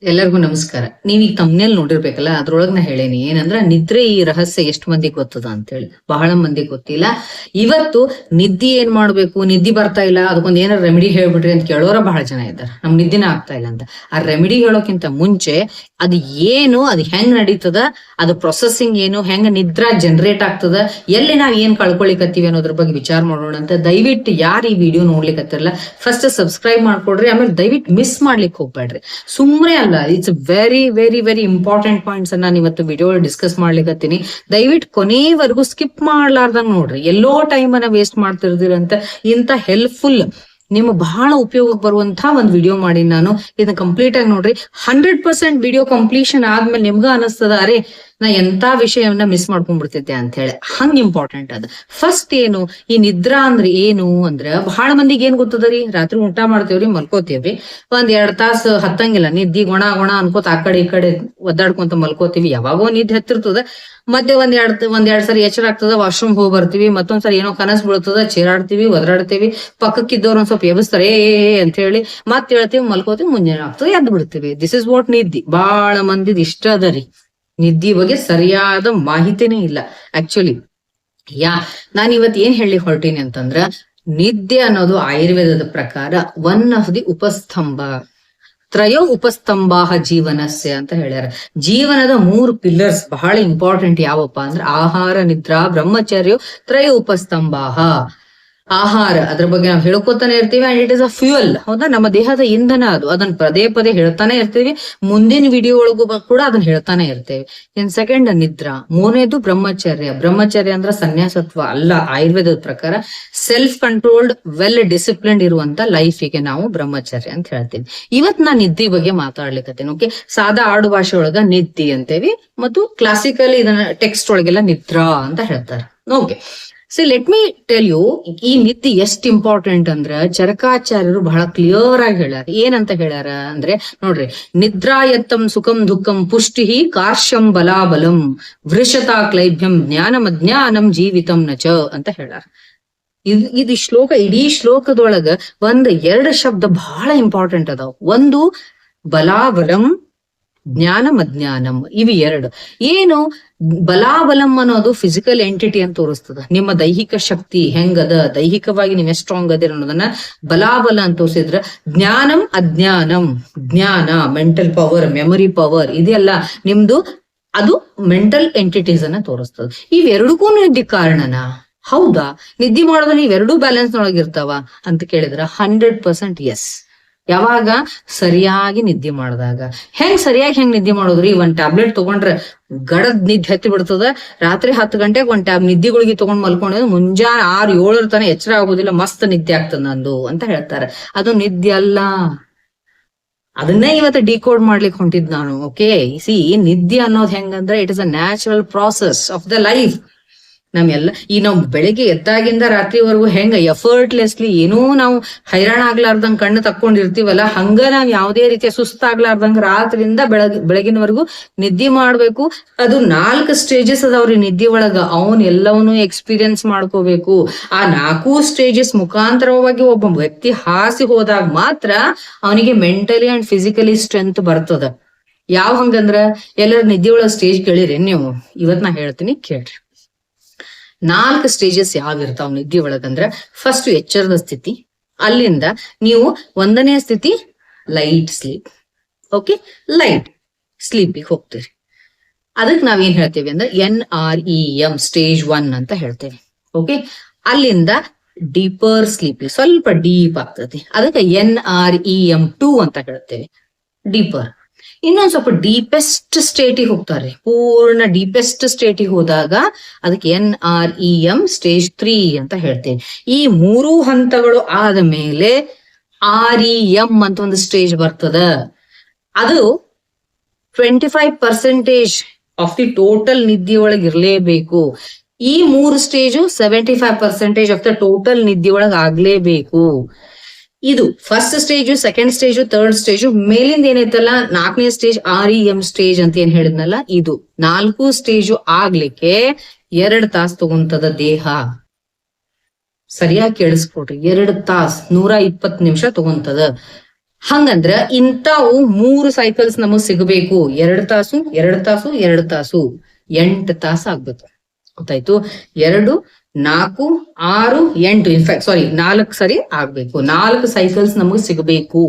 ಎಲ್ಲರಿಗೂ ನಮಸ್ಕಾರ. ನೀವ್ ಈಗ ತಮ್ನೇಲ್ ನೋಡಿರ್ಬೇಕಲ್ಲ, ಅದ್ರೊಳಗ್ ನಾ ಹೇಳೇನಿ ಏನಂದ್ರ ನಿದ್ರೆ ಈ ರಹಸ್ಯ ಎಷ್ಟ್ ಮಂದಿ ಗೊತ್ತದ ಅಂತೇಳಿ. ಬಹಳ ಮಂದಿ ಗೊತ್ತಿಲ್ಲ. ಇವತ್ತು ನಿದ್ದಿ ಏನ್ ಮಾಡ್ಬೇಕು, ನಿದ್ದಿ ಬರ್ತಾ ಇಲ್ಲ, ಅದಕ್ಕೊಂದ್ ಏನಾರ ರೆಮಿಡಿ ಹೇಳ್ಬಿಡ್ರಿ ಅಂತ ಕೇಳೋರ ಬಹಳ ಜನ ಇದ್ದಾರೆ. ನಮ್ ನಿದ್ದಿನ ಆಗ್ತಾ ಇಲ್ಲ ಅಂತ. ಆ ರೆಮಿಡಿ ಹೇಳೋಕ್ಕಿಂತ ಮುಂಚೆ ಅದ್ ಏನು, ಅದ್ ಹೆಂಗ್ ನಡೀತದ, ಅದು ಪ್ರೊಸೆಸಿಂಗ್ ಏನು, ಹೆಂಗ ನಿದ್ರಾ ಜನರೇಟ್ ಆಗ್ತದ, ಎಲ್ಲಿ ನಾವ್ ಏನ್ ಕಳ್ಕೊಳಿಕತ್ತೀವಿ ಅನ್ನೋದ್ರ ಬಗ್ಗೆ ವಿಚಾರ ಮಾಡೋಣ ಅಂತ. ದಯವಿಟ್ಟು ಯಾರು ಈ ವಿಡಿಯೋ ನೋಡ್ಲಿಕ್ಕತ್ತಿರಲ್ಲ, ಫಸ್ಟ್ ಸಬ್ಸ್ಕ್ರೈಬ್ ಮಾಡ್ಕೊಡ್ರಿ. ಆಮೇಲೆ ದಯವಿಟ್ಟು ಮಿಸ್ ಮಾಡ್ಲಿಕ್ಕೆ ಹೋಗ್ಬೇಡ್ರಿ. ಸುಮ್ಮನೆ ಅಲ್ಲ, it's very very very important points ನಾನು ಇವತ್ತು ವಿಡಿಯೋ ಡಿಸ್ಕಸ್ ಮಾಡ್ಲಿಕ್ಕತ್ತೀನಿ. ದಯವಿಟ್ಟು ಕೊನೆವರೆಗೂ ಸ್ಕಿಪ್ ಮಾಡ್ಲಾರ್ದಂಗ್ ನೋಡ್ರಿ. ಎಲ್ಲೋ ಟೈಮ್ ಅನ್ನ ವೇಸ್ಟ್ ಮಾಡ್ತಿರ್ದಿರಂತ ಇಂತ ಹೆಲ್ಪ್ಫುಲ್, ನಿಮ್ಗೆ ಬಹಳ ಉಪಯೋಗಕ್ಕೆ ಬರುವಂತ ಒಂದು ವಿಡಿಯೋ ಮಾಡಿ ನಾನು. ಇದನ್ನ ಕಂಪ್ಲೀಟ್ ಆಗಿ ನೋಡ್ರಿ. 100% ವಿಡಿಯೋ ಕಂಪ್ಲೀಷನ್ ಆದ್ಮೇಲೆ ನಿಮ್ಗ ಅನಿಸ್ತದ, ಅರೆ ನಾ ಎಂತ ವಿಷಯವನ್ನ ಮಿಸ್ ಮಾಡ್ಕೊಂಡ್ಬಿಡ್ತಿದ್ದೆ ಅಂತ ಹೇಳಿ. ಹಂಗ್ ಇಂಪಾರ್ಟೆಂಟ್ ಅದ. ಫಸ್ಟ್ ಏನು, ಈ ನಿದ್ರಾ ಅಂದ್ರೆ ಏನು ಅಂದ್ರ, ಬಹಳ ಮಂದಿಗೆ ಏನ್ ಗೊತ್ತದರಿ, ರಾತ್ರಿ ಊಟ ಮಾಡ್ತೇವ್ರಿ, ಮಲ್ಕೋತೇವ್ರಿ, ಒಂದ್ 2 ತಾಸು ಹತ್ತಂಗಿಲ್ಲ, ನಿದ್ದಿ ಗೊಣ ಗೊಣ ಅನ್ಕೋತ ಆ ಕಡೆ ಈ ಕಡೆ ಒದ್ದಾಡ್ಕೊಂತ ಮಲ್ಕೋತೀವಿ. ಯಾವಾಗೋ ನಿದ್ದೆ ಹತ್ತಿರ್ತದ, ಮಧ್ಯೆ ಒಂದ್ ಎರಡ್ ಸರಿ ಎಚ್ಚರ ಆಗ್ತದ, ವಾಶ್ರೂಮ್ ಹೋಗಿ ಬರ್ತೀವಿ, ಮತ್ತೊಂದ್ಸರಿ ಏನೋ ಕನಸು ಬೀಳ್ತದ, ಚೀರಾಡ್ತೀವಿ, ಒದರಾಡ್ತೀವಿ, ಪಕ್ಕಕ್ಕಿದ್ದವ್ರು ಒಂದ್ ಸ್ವಲ್ಪ ಎಬ್ಸ್ತಾರೆ ಅಂತ ಹೇಳಿ ಮತ್ ಹೇಳ್ತೀವಿ, ಮಲ್ಕೋತೀವಿ, ಮುಂಜಾನೆ ಆಗ್ತದೆ, ಎದ್ದು ಬಿಡ್ತೀವಿ. ದಿಸ್ ಇಸ್ ವಾಟ್ ನಿದ್ದಿ. ಬಹಳ ಮಂದಿದ್ ಇಷ್ಟ ಅದರಿ. ನಿದ್ದಿ ಬಗ್ಗೆ ಸರಿಯಾದ ಮಾಹಿತಿನೇ ಇಲ್ಲ ಆಕ್ಚುಲಿ. ನಾನ್ ಇವತ್ ಏನ್ ಹೇಳಿ ಹೊರಟೀನಿ ಅಂತಂದ್ರ, ನಿದ್ದೆ ಅನ್ನೋದು ಆಯುರ್ವೇದದ ಪ್ರಕಾರ ಒನ್ ಆಫ್ ದಿ ಉಪಸ್ತಂಭ, ತ್ರಯೋ ಉಪಸ್ತಂಭಾಹ ಜೀವನಸ್ಯ ಅಂತ ಹೇಳ್ಯಾರ. ಜೀವನದ 3 ಪಿಲ್ಲರ್ಸ್ ಬಹಳ ಇಂಪಾರ್ಟೆಂಟ್ ಯಾವಪ್ಪ ಅಂದ್ರೆ ಆಹಾರ, ನಿದ್ರಾ, ಬ್ರಹ್ಮಚರ್ಯ, ತ್ರಯೋ ಉಪಸ್ತಂಭಾಹ. ಆಹಾರ, ಅದ್ರ ಬಗ್ಗೆ ನಾವು ಹೇಳ್ಕೊತಾನೆ ಇರ್ತೀವಿ. And it is a fuel. ಹೌದಾ, ನಮ್ಮ ದೇಹದ ಇಂಧನ ಅದು. ಅದನ್ನ ಪದೇ ಪದೇ ಹೇಳ್ತಾನೆ ಇರ್ತೀವಿ. ಮುಂದಿನ ವಿಡಿಯೋ ಒಳಗೂ ಕೂಡ ಅದನ್ನ ಹೇಳ್ತಾನೆ ಇರ್ತೇವೆ. ಇನ್ ಸೆಕೆಂಡ್ ನಿದ್ರಾ, ಮೂರನೇದು ಬ್ರಹ್ಮಚರ್ಯ. ಬ್ರಹ್ಮಚರ್ಯ ಅಂದ್ರೆ ಸನ್ಯಾಸತ್ವ ಅಲ್ಲ, ಆಯುರ್ವೇದದ ಪ್ರಕಾರ ಸೆಲ್ಫ್ ಕಂಟ್ರೋಲ್ಡ್, ವೆಲ್ ಡಿಸಿಪ್ಲಿನ್ಡ್ ಇರುವಂತ ಲೈಫಿಗೆ ನಾವು ಬ್ರಹ್ಮಚರ್ಯ ಅಂತ ಹೇಳ್ತೀವಿ. ಇವತ್ ನಾ ನಿದ್ದಿ ಬಗ್ಗೆ ಮಾತಾಡ್ಲಿಕ್ಕತ್ತೇನೆ. ಓಕೆ, ಸಾದಾ ಆಡು ಭಾಷೆ ಒಳಗ ನಿದ್ದಿ ಅಂತೇವಿ, ಮತ್ತು ಕ್ಲಾಸಿಕಲ್ ಇದನ್ನ ಟೆಕ್ಸ್ಟ್ ಒಳಗೆಲ್ಲ ನಿದ್ರಾ ಅಂತ ಹೇಳ್ತಾರೆ. Okay, see let me tell you, ಈ ನಿದ್ದೆ ಎಷ್ಟ್ ಇಂಪಾರ್ಟೆಂಟ್ ಅಂದ್ರ ಚರಕಾಚಾರ್ಯರು ಬಹಳ ಕ್ಲಿಯರ್ ಆಗಿ ಹೇಳ್ಯಾರ. ಏನಂತ ಹೇಳ್ಯಾರ ಅಂದ್ರೆ, ನೋಡ್ರಿ, ನಿದ್ರಾಯತ್ತಂ ಸುಖಂ ದುಃಖಂ ಪುಷ್ಟಿ ಕಾರ್ಶ್ಯಂ ಬಲಾಬಲಂ ವೃಷತಾ ಕ್ಲೈಭ್ಯಂ ಜ್ಞಾನಂ ಅಜ್ಞಾನಂ ಜೀವಿತಂ ನಚ ಅಂತ ಹೇಳ್ಯಾರ. ಇದು ಶ್ಲೋಕ, ಇಡೀ ಶ್ಲೋಕದೊಳಗ 1-2 ಶಬ್ದ ಬಹಳ ಇಂಪಾರ್ಟೆಂಟ್ ಅದಾವ. ಒಂದು ಬಲಾಬಲಂ, ಜ್ಞಾನಂ ಅಜ್ಞಾನಂ, ಇವು 2. ಏನು ಬಲಾಬಲಂ ಅನ್ನೋದು ಫಿಸಿಕಲ್ ಎಂಟಿಟಿ ಅಂತ ತೋರಿಸ್ತದ. ನಿಮ್ಮ ದೈಹಿಕ ಶಕ್ತಿ ಹೆಂಗದ, ದೈಹಿಕವಾಗಿ ನೀವ್ ಎಷ್ಟ್ ಸ್ಟ್ರಾಂಗ್ ಅದಿರ ಅನ್ನೋದನ್ನ ಬಲಾಬಲ ಅಂತ ತೋರಿಸಿದ್ರ, ಜ್ಞಾನಂ ಅಜ್ಞಾನಂ, ಜ್ಞಾನ ಮೆಂಟಲ್ ಪವರ್, ಮೆಮೊರಿ ಪವರ್ ಇದೆಲ್ಲ ನಿಮ್ದು, ಅದು ಮೆಂಟಲ್ ಎಂಟಿಟೀಸ್ ಅನ್ನ ತೋರಿಸ್ತದ. ಇವೆರಡಕ್ಕೂ ನಿದ್ದೆ ಕಾರಣನಾ? ಹೌದಾ? ನಿದ್ದೆ ಮಾಡೋದ್ರಲ್ಲಿ ಇವೆರಡೂ ಬ್ಯಾಲೆನ್ಸ್ ಒಳಗಿರ್ತಾವ ಅಂತ ಕೇಳಿದ್ರ 100% ಎಸ್. ಯಾವಾಗ? ಸರಿಯಾಗಿ ನಿದ್ದೆ ಮಾಡಿದಾಗ. ಹೆಂಗ್ ನಿದ್ದೆ ಮಾಡೋದ್ರಿ? ಒಂದ್ ಟ್ಯಾಬ್ಲೆಟ್ ತಗೊಂಡ್ರೆ ಗಡದ್ ನಿದ್ದೆ ಹತ್ತಿ ಬಿಡ್ತದ. ರಾತ್ರಿ 10 ಗಂಟೆಗೆ ಒಂದ್ ನಿದ್ದೆ ಗುಳಿಗೆ ತಗೊಂಡ್ ಮಲ್ಕೊಂಡ್ರೆ ಮುಂಜಾನೆ 6-7 ತನ ಎಚ್ಚರ ಆಗೋದಿಲ್ಲ, ಮಸ್ತ್ ನಿದ್ದೆ ಆಗ್ತದ ನಂದು ಅಂತ ಹೇಳ್ತಾರೆ. ಅದು ನಿದ್ದೆ ಅಲ್ಲ. ಅದನ್ನೇ ಇವತ್ತು ಡಿಕೋಡ್ ಮಾಡ್ಲಿಕ್ಕೆ ಹೊಂಟಿದ್ ನಾನು. ಓಕೆ, ಸಿ, ನಿದ್ದೆ ಅನ್ನೋದು ಹೆಂಗಂದ್ರೆ it is a natural process of the life. ನಾವು ಬೆಳಿಗ್ಗೆ ಎದ್ದಾಗಿಂದ ರಾತ್ರಿವರೆಗೂ ಹೆಂಗ ಎಫರ್ಟ್ಲೆಸ್ಲಿ ಏನೋ ನಾವು ಹೈರಾಣ ಆಗ್ಲಾರ್ದಂಗ್ ಕಣ್ಣು ತಕ್ಕೊಂಡಿರ್ತೀವಲ್ಲ, ಹಂಗ ನಾವ್ ಯಾವ್ದೇ ರೀತಿಯ ಸುಸ್ತಾಗ್ಲಾರ್ದಂಗ ರಾತ್ರಿಯಿಂದ ಬೆಳಗಿನವರೆಗೂ ನಿದ್ದೆ ಮಾಡ್ಬೇಕು. ಅದು 4 ಸ್ಟೇಜಸ್ ಅದಾವ್ರಿ ನಿದ್ದೆ ಒಳಗ. ಅವನ್ ಎಲ್ಲವನ್ನೂ ಎಕ್ಸ್ಪೀರಿಯನ್ಸ್ ಮಾಡ್ಕೋಬೇಕು. ಆ 4 ಸ್ಟೇಜಸ್ ಮುಖಾಂತರವಾಗಿ ಒಬ್ಬ ವ್ಯಕ್ತಿ ಹಾಸಿ ಹೋದಾಗ ಮಾತ್ರ ಅವನಿಗೆ ಮೆಂಟಲಿ ಅಂಡ್ ಫಿಸಿಕಲಿ ಸ್ಟ್ರೆಂತ್ ಬರ್ತದ. ಯಾವ ಹಂಗಂದ್ರ, ಎಲ್ಲರ ನಿದ್ದೆ ಒಳಗ ಸ್ಟೇಜ್ ಕೇಳಿರಿ ನೀವು? ಇವತ್ ನಾ ಹೇಳ್ತೀನಿ, ಕೇಳ್ರಿ. 4 ಸ್ಟೇಜಸ್ ಯಾವಿರ್ತಾವ್ ನಿದ್ದೆ ಒಳಗಂದ್ರ, ಫಸ್ಟ್ ಎಚ್ಚರದ ಸ್ಥಿತಿ, ಅಲ್ಲಿಂದ ನೀವು 1ನೇ ಸ್ಥಿತಿ ಲೈಟ್ ಸ್ಲೀಪ್. ಓಕೆ, ಲೈಟ್ ಸ್ಲೀಪಿಗೆ ಹೋಗ್ತೀರಿ. ಅದಕ್ಕೆ ನಾವೇನ್ ಹೇಳ್ತೇವೆ ಅಂದ್ರೆ NREM ಸ್ಟೇಜ್ 1 ಅಂತ ಹೇಳ್ತೇವೆ. ಓಕೆ, ಅಲ್ಲಿಂದ ಡೀಪರ್ ಸ್ಲೀಪ್, ಸ್ವಲ್ಪ ಡೀಪ್ ಆಗ್ತದೆ, ಅದಕ್ಕೆ NREM 2 ಅಂತ ಹೇಳ್ತೇವೆ, ಡೀಪರ್. ಇನ್ನೊಂದ್ ಸ್ವಲ್ಪ ಡೀಪೆಸ್ಟ್ ಸ್ಟೇಟಿಗೆ ಹೋಗ್ತಾರೆ. ಪೂರ್ಣ ಡೀಪೆಸ್ಟ್ ಸ್ಟೇಟಿಗೆ ಹೋದಾಗ ಅದಕ್ಕೆ NREM ಸ್ಟೇಜ್ 3 ಅಂತ ಹೇಳ್ತೇವೆ. ಈ 3 ಹಂತಗಳು ಆದ ಮೇಲೆ REM ಅಂತ ಒಂದು ಸ್ಟೇಜ್ ಬರ್ತದ. ಅದು 25% ಆಫ್ ದಿ ಟೋಟಲ್ ನಿದ್ದೆ ಒಳಗೆ ಇರ್ಲೇಬೇಕು. ಈ 3 ಸ್ಟೇಜು 75% ಆಫ್ ದ ಟೋಟಲ್ ನಿದ್ದೆ ಒಳಗೆ ಆಗ್ಲೇಬೇಕು. ಇದು first stage, second stage, third stage. ಮೇಲಿಂದ ಏನೈತಲ್ಲ 4ನೇ ಸ್ಟೇಜ್ REM ಸ್ಟೇಜ್ ಅಂತ ಏನ್ ಹೇಳಿದ್ನಲ್ಲ, ಇದು 4 ಸ್ಟೇಜು ಆಗ್ಲಿಕ್ಕೆ 2 ತಾಸು ತಗೊಂತದ ದೇಹ. ಸರಿಯಾಗಿ ಕೇಳಿಸ್ಕೊಡ್ರಿ, 2 ತಾಸು 120 ನಿಮಿಷ ತಗೊಂತದ. ಹಂಗಂದ್ರ ಇಂತಾವು 3 ಸೈಕಲ್ಸ್ ನಮಗ್ ಸಿಗಬೇಕು. 2 ತಾಸು 2 ತಾಸು 2 ತಾಸು 8 ತಾಸು ಆಗ್ಬೇಕು. ಗೊತ್ತಾಯ್ತು? 2, 4, 6, 8 ಇನ್ಫ್ಯಾಕ್ಟ್ 4 ಸರಿ ಆಗ್ಬೇಕು. 4 ಸೈಕಲ್ಸ್ ನಮಗ್ ಸಿಗಬೇಕು.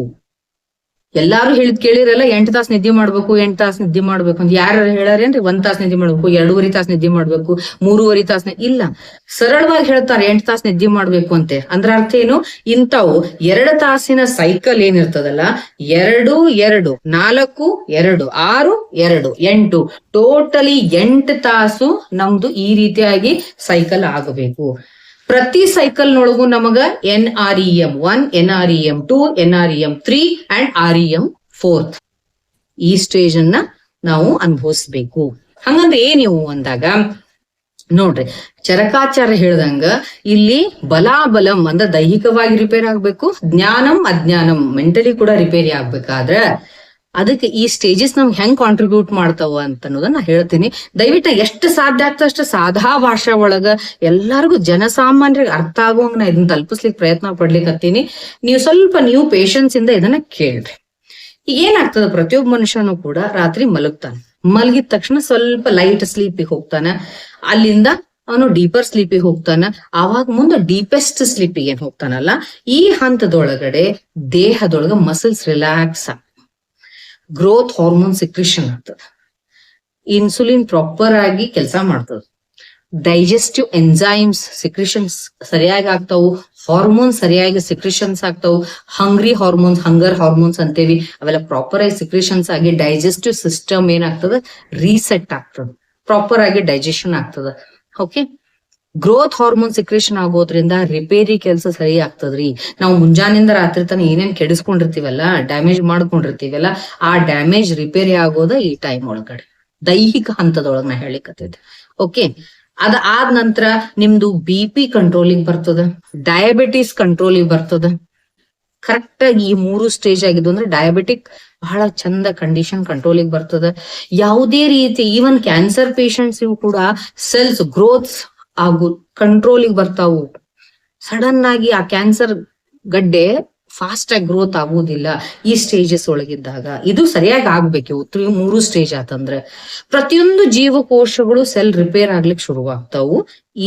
ಎಲ್ಲಾರು ಹೇಳಿದ್ ಕೇಳಿರಲ್ಲ, 8 ತಾಸು ನಿದ್ದೆ ಮಾಡ್ಬೇಕು, 8 ತಾಸು ನಿದ್ದೆ ಮಾಡ್ಬೇಕು ಅಂತ. ಯಾರು ಹೇಳಾರೇನ್ರಿ 1 ತಾಸು ನಿದ್ದೆ ಮಾಡ್ಬೇಕು, 2.5 ತಾಸು ನಿದ್ದೆ ಮಾಡ್ಬೇಕು, 3.5 ತಾಸು ಇಲ್ಲ. ಸರಳವಾಗಿ ಹೇಳ್ತಾರೆ 8 ತಾಸು ನಿದ್ದೆ ಮಾಡ್ಬೇಕು ಅಂತೆ. ಅಂದ್ರ ಅರ್ಥ ಏನು? ಇಂಥವು 2 ತಾಸಿನ ಸೈಕಲ್ ಏನಿರ್ತದಲ್ಲ, 2, 2, 4, 2, 6, 2, 8 ಟೋಟಲಿ 8 ತಾಸು ನಮ್ದು ಈ ರೀತಿಯಾಗಿ ಸೈಕಲ್ ಆಗಬೇಕು. ಪ್ರತಿ ಸೈಕಲ್ ನೊಳಗು ನಮಗ NREM 1, NREM 2, NREM 3 and REM 4 ಈ ಸ್ಟೇಜ್ ಅನ್ನ ನಾವು ಅನುಭವಿಸ್ಬೇಕು. ಹಂಗಂದ್ರೆ ಏನಿವು ಅಂದಾಗ ನೋಡ್ರಿ, ಚರಕಾಚಾರ್ಯ ಹೇಳ್ದಂಗ ಇಲ್ಲಿ ಬಲಾಬಲಂ ಅಂದ್ರ ದೈಹಿಕವಾಗಿ ರಿಪೇರಿ ಆಗ್ಬೇಕು, ಜ್ಞಾನಂ ಅಜ್ಞಾನಂ ಮೆಂಟಲಿ ಕೂಡ ರಿಪೇರಿ ಆಗ್ಬೇಕಾದ್ರ ಅದಕ್ಕೆ ಈ ಸ್ಟೇಜಸ್ ನಮ್ಗೆ ಹೆಂಗ್ ಕಾಂಟ್ರಿಬ್ಯೂಟ್ ಮಾಡ್ತಾವ ಅಂತ ಅನ್ನೋದನ್ನ ಹೇಳ್ತೀನಿ. ದಯವಿಟ್ಟು ಎಷ್ಟು ಸಾಧ್ಯ ಆಗ್ತದೆ ಅಷ್ಟು ಸಾದಾ ಭಾಷೆ ಒಳಗ ಎಲ್ಲರಿಗೂ ಜನಸಾಮಾನ್ಯರಿಗೆ ಅರ್ಥ ಆಗುವಂಗ ನಾ ಇದನ್ನ ತಲುಪಿಸ್ಲಿಕ್ಕೆ ಪ್ರಯತ್ನ ಪಡ್ಲಿಕ್ಕತ್ತೀನಿ. ನೀವು ಪೇಶನ್ಸ್ ಇಂದ ಇದನ್ನ ಕೇಳ್ರಿ. ಈಗ ಏನಾಗ್ತದ, ಪ್ರತಿಯೊಬ್ಬ ಮನುಷ್ಯನು ಕೂಡ ರಾತ್ರಿ ಮಲಗ್ತಾನೆ. ಮಲಗಿದ ತಕ್ಷಣ ಸ್ವಲ್ಪ ಲೈಟ್ ಸ್ಲೀಪಿಗೆ ಹೋಗ್ತಾನ, ಅಲ್ಲಿಂದ ಅವನು ಡೀಪರ್ ಸ್ಲೀಪಿಗೆ ಹೋಗ್ತಾನ, ಆವಾಗ ಮುಂದೆ ಡೀಪೆಸ್ಟ್ ಸ್ಲೀಪಿಗೆ ಏನ್ ಹೋಗ್ತಾನಲ್ಲ, ಈ ಹಂತದೊಳಗಡೆ ದೇಹದೊಳಗ ಮಸಲ್ಸ್ ರಿಲ್ಯಾಕ್ಸ್ ಆಗ್ತದೆ, ಗ್ರೋತ್ ಹಾರ್ಮೋನ್ ಸಿಕ್ರಿಷನ್ ಆಗ್ತದೆ, ಇನ್ಸುಲಿನ್ ಪ್ರಾಪರ್ ಆಗಿ ಕೆಲಸ ಮಾಡ್ತದೆ, ಡೈಜೆಸ್ಟಿವ್ ಎಂಜೈಮ್ಸ್ ಸಿಕ್ರಿಷನ್ಸ್ ಸರಿಯಾಗಿ ಆಗ್ತಾವು, ಹಾರ್ಮೋನ್ಸ್ ಸರಿಯಾಗಿ ಸಿಕ್ರಿಷನ್ಸ್ ಆಗ್ತಾವು, ಹಂಗರ್ ಹಾರ್ಮೋನ್ಸ್ ಅಂತೇವಿ, ಅವೆಲ್ಲ ಪ್ರಾಪರ್ ಆಗಿ ಸಿಕ್ರಿಷನ್ಸ್ ಆಗಿ ಡೈಜೆಸ್ಟಿವ್ ಸಿಸ್ಟಮ್ ಏನಾಗ್ತದ, ರೀಸೆಟ್ ಆಗ್ತದೆ, ಪ್ರಾಪರ್ ಆಗಿ ಡೈಜೆಷನ್ ಆಗ್ತದ. ಓಕೆ, ಗ್ರೋತ್ ಹಾರ್ಮೋನ್ ಸಿಕ್ರೇಷನ್ ಆಗೋದ್ರಿಂದ ರಿಪೇರಿ ಕೆಲಸ ಸರಿ ಆಗ್ತದ್ರಿ. ನಾವು ಮುಂಜಾನಿಂದ ರಾತ್ರಿ ತನ ಏನೇನ್ ಕೆಡಿಸ್ಕೊಂಡಿರ್ತೀವಲ್ಲ, ಡ್ಯಾಮೇಜ್ ಮಾಡ್ಕೊಂಡಿರ್ತೀವಲ್ಲ, ಆ ಡ್ಯಾಮೇಜ್ ರಿಪೇರಿ ಆಗೋದ ಈ ಟೈಮ್ ಒಳಗಡೆ ದೈಹಿಕ ಹಂತದೊಳಗ ನಾ ಹೇಳಿಕತ್ತಿದ್ದೆ. ಓಕೆ, ಅದ ಆದ ನಂತರ ನಿಮ್ದು BP ಕಂಟ್ರೋಲಿಗೆ ಬರ್ತದ, ಡಯಾಬಿಟಿಸ್ ಕಂಟ್ರೋಲಿಗೆ ಬರ್ತದ. ಕರೆಕ್ಟ್ ಆಗಿ ಈ 3 ಸ್ಟೇಜ್ ಆಗಿದ್ದು ಅಂದ್ರೆ ಡಯಾಬಿಟಿಕ್ ಬಹಳ ಚಂದ ಕಂಡೀಷನ್ ಕಂಟ್ರೋಲಿಗೆ ಬರ್ತದ. ಯಾವುದೇ ರೀತಿ ಈವನ್ ಕ್ಯಾನ್ಸರ್ ಪೇಷಂಟ್ಸ್ ಕೂಡ ಸೆಲ್ಸ್ ಗ್ರೋತ್ಸ್ ಆಗು ಕಂಟ್ರೋಲಿಗೆ ಬರ್ತಾವು. ಸಡನ್ ಆಗಿ ಆ ಕ್ಯಾನ್ಸರ್ ಗಡ್ಡೆ ಫಾಸ್ಟ್ ಆಗಿ ಗ್ರೋತ್ ಆಗುವುದಿಲ್ಲ ಈ ಸ್ಟೇಜಸ್ ಒಳಗಿದ್ದಾಗ. ಇದು ಸರಿಯಾಗಿ ಆಗ್ಬೇಕು. 3 ಸ್ಟೇಜ್ ಆತಂದ್ರೆ ಪ್ರತಿಯೊಂದು ಜೀವಕೋಶಗಳು ಸೆಲ್ ರಿಪೇರ್ ಆಗ್ಲಿಕ್ಕೆ ಶುರುವಾಗ್ತಾವು.